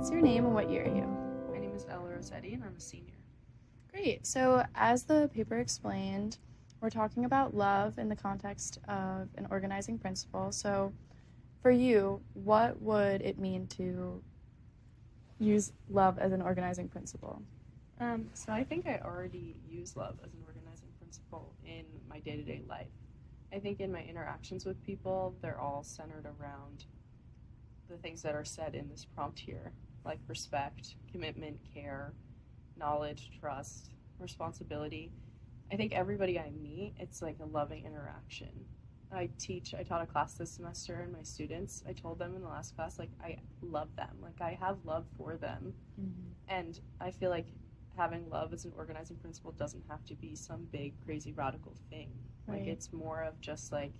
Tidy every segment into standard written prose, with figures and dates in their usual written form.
What's your name and what year are you? My name is Ella Rossetti and I'm a senior. Great. So as the paper explained, we're talking about love in the context of an organizing principle. So for you, what would it mean to use love as an organizing principle? So I think I already use love as an organizing principle in my day-to-day life. I think in my interactions with people, they're all centered around the things that are said in this prompt here, like respect, commitment, care, knowledge, trust, responsibility. I think everybody I meet, it's like a loving interaction. I taught a class this semester, and my students, I told them in the last class, like, I love them. Like, I have love for them. Mm-hmm. And I feel like having love as an organizing principle doesn't have to be some big, crazy, radical thing. Right. Like, it's more of just, like,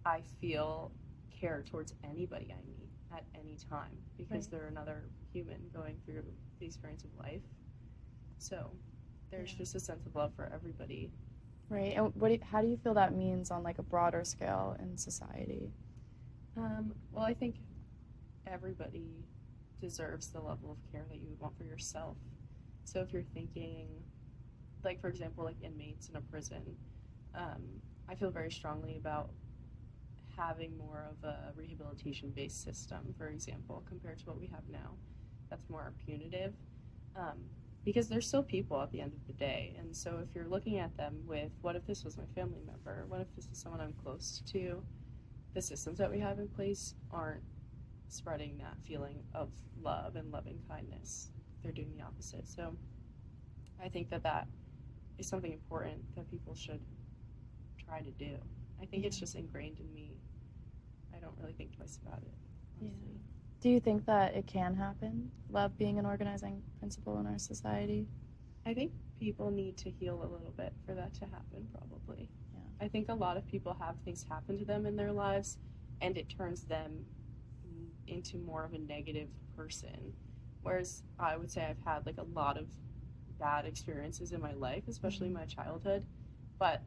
I feel care towards anybody I meet at any time because they're another human going through the experience of life. So there's just a sense of love for everybody. Right. And how do you feel that means on like a broader scale in society? Well, I think everybody deserves the level of care that you would want for yourself. So if you're thinking, like, for example, like inmates in a prison, I feel very strongly about having more of a rehabilitation-based system, for example, compared to what we have now. That's more punitive. Because they're still people at the end of the day. And so if you're looking at them with, what if this was my family member? What if this is someone I'm close to? The systems that we have in place aren't spreading that feeling of love and loving kindness. They're doing the opposite. So I think that is something important that people should try to do. I think it's just ingrained in me. I don't really think twice about it, honestly. Yeah. Do you think that it can happen, love being an organizing principle in our society? I think people need to heal a little bit for that to happen, probably. Yeah. I think a lot of people have things happen to them in their lives, and it turns them into more of a negative person. Whereas I would say I've had like a lot of bad experiences in my life, especially my childhood, but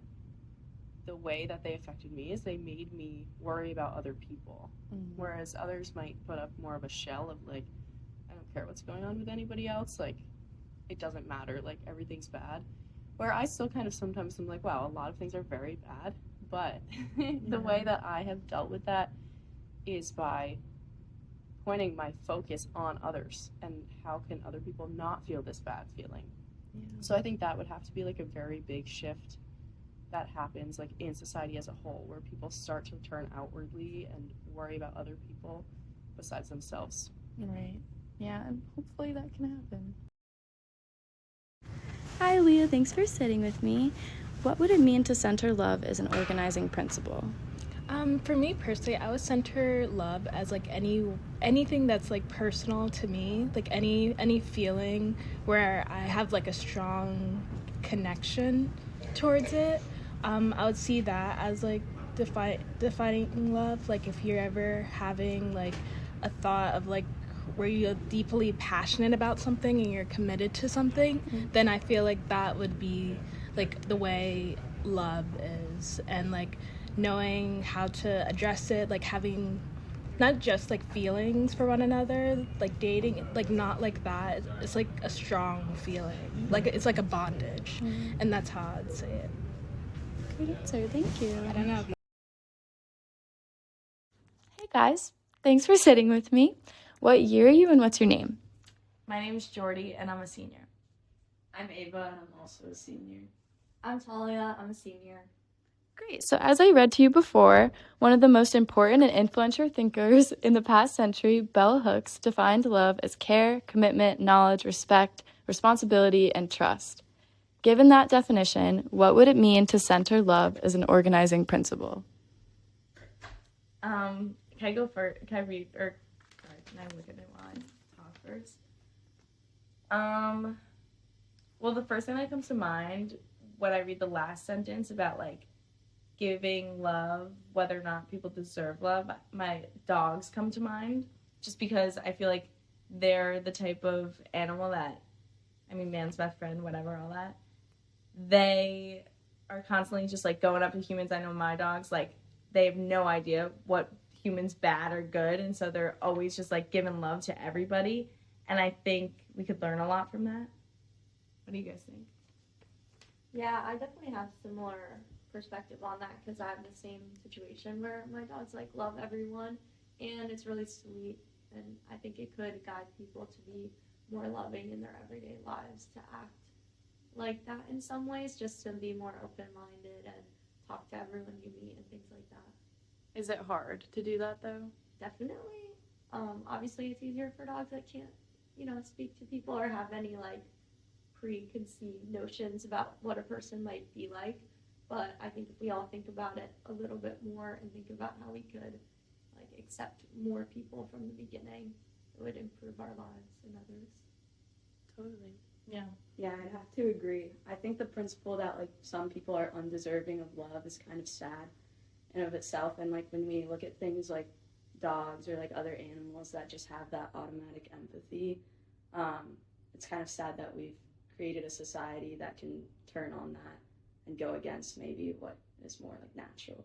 the way that they affected me is they made me worry about other people. Whereas others might put up more of a shell of like, I don't care what's going on with anybody else, like it doesn't matter, like everything's bad. Where I still kind of sometimes am like, wow, a lot of things are very bad, but the way that I have dealt with that is by pointing my focus on others and how can other people not feel this bad feeling. So I think that would have to be like a very big shift that happens like in society as a whole, where people start to turn outwardly and worry about other people besides themselves. Right. Yeah, and hopefully that can happen. Hi, Leah. Thanks for sitting with me. What would it mean to center love as an organizing principle? For me personally, I would center love as like anything that's like personal to me, like any feeling where I have like a strong connection towards it. I would see that as like defining love. Like if you're ever having like a thought of like where you're deeply passionate about something and you're committed to something, then I feel like that would be like the way love is, and like knowing how to address it, like having not just like feelings for one another, like dating, like not like that. It's like a strong feeling, like it's like a bondage, and that's how I'd say it. Great answer. Thank you. I don't know. Hey guys, thanks for sitting with me. What year are you and what's your name? My name is Jordy and I'm a senior. I'm Ava and I'm also a senior. I'm Talia, I'm a senior. Great. So as I read to you before, one of the most important and influential thinkers in the past century, Bell Hooks, defined love as care, commitment, knowledge, respect, responsibility, and trust. Given that definition, what would it mean to center love as an organizing principle? Can I go first? Can I read, or sorry, can I look at it while I talk first? Well, the first thing that comes to mind when I read the last sentence about like giving love, whether or not people deserve love, my dogs come to mind, just because I feel like they're the type of animal that, I mean, man's best friend, whatever, all that. They are constantly just like going up to humans. I know my dogs, like, they have no idea what humans bad or good, and so they're always just like giving love to everybody. And I think we could learn a lot from that. What do you guys think? Yeah, I definitely have similar perspective on that because I have the same situation where my dogs like love everyone and it's really sweet, and I think it could guide people to be more loving in their everyday lives, to act like that in some ways, just to be more open-minded and talk to everyone you meet and things like that. Is it hard to do that though? Definitely. Obviously it's easier for dogs that can't, speak to people or have any like preconceived notions about what a person might be like. But I think if we all think about it a little bit more and think about how we could like accept more people from the beginning, it would improve our lives and others. Totally. Yeah. Yeah, I'd have to agree. I think the principle that like some people are undeserving of love is kind of sad in of itself. And like when we look at things like dogs or like other animals that just have that automatic empathy, it's kind of sad that we've created a society that can turn on that and go against maybe what is more like natural.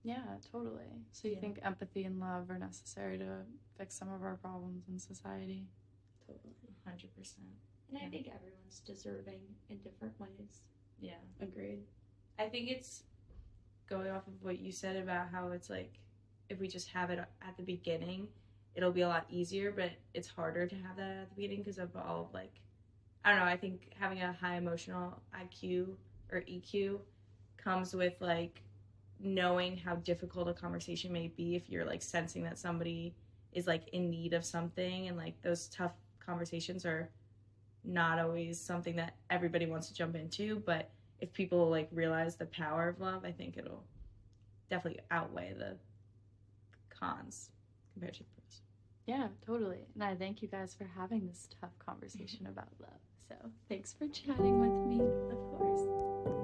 Yeah, totally. So you Yeah. think empathy and love are necessary to fix some of our problems in society? Totally. 100%. And I Yeah. think everyone's deserving in different ways. Yeah. Agreed. I think it's going off of what you said about how it's like if we just have it at the beginning, it'll be a lot easier, but it's harder to have that at the beginning because of all of like, I don't know, I think having a high emotional IQ or EQ comes with like knowing how difficult a conversation may be if you're like sensing that somebody is like in need of something, and like those tough conversations are not always something that everybody wants to jump into, but if people like realize the power of love, I think it'll definitely outweigh the cons compared to the pros. Yeah, totally. And I thank you guys for having this tough conversation about love. So thanks for chatting with me. Of course.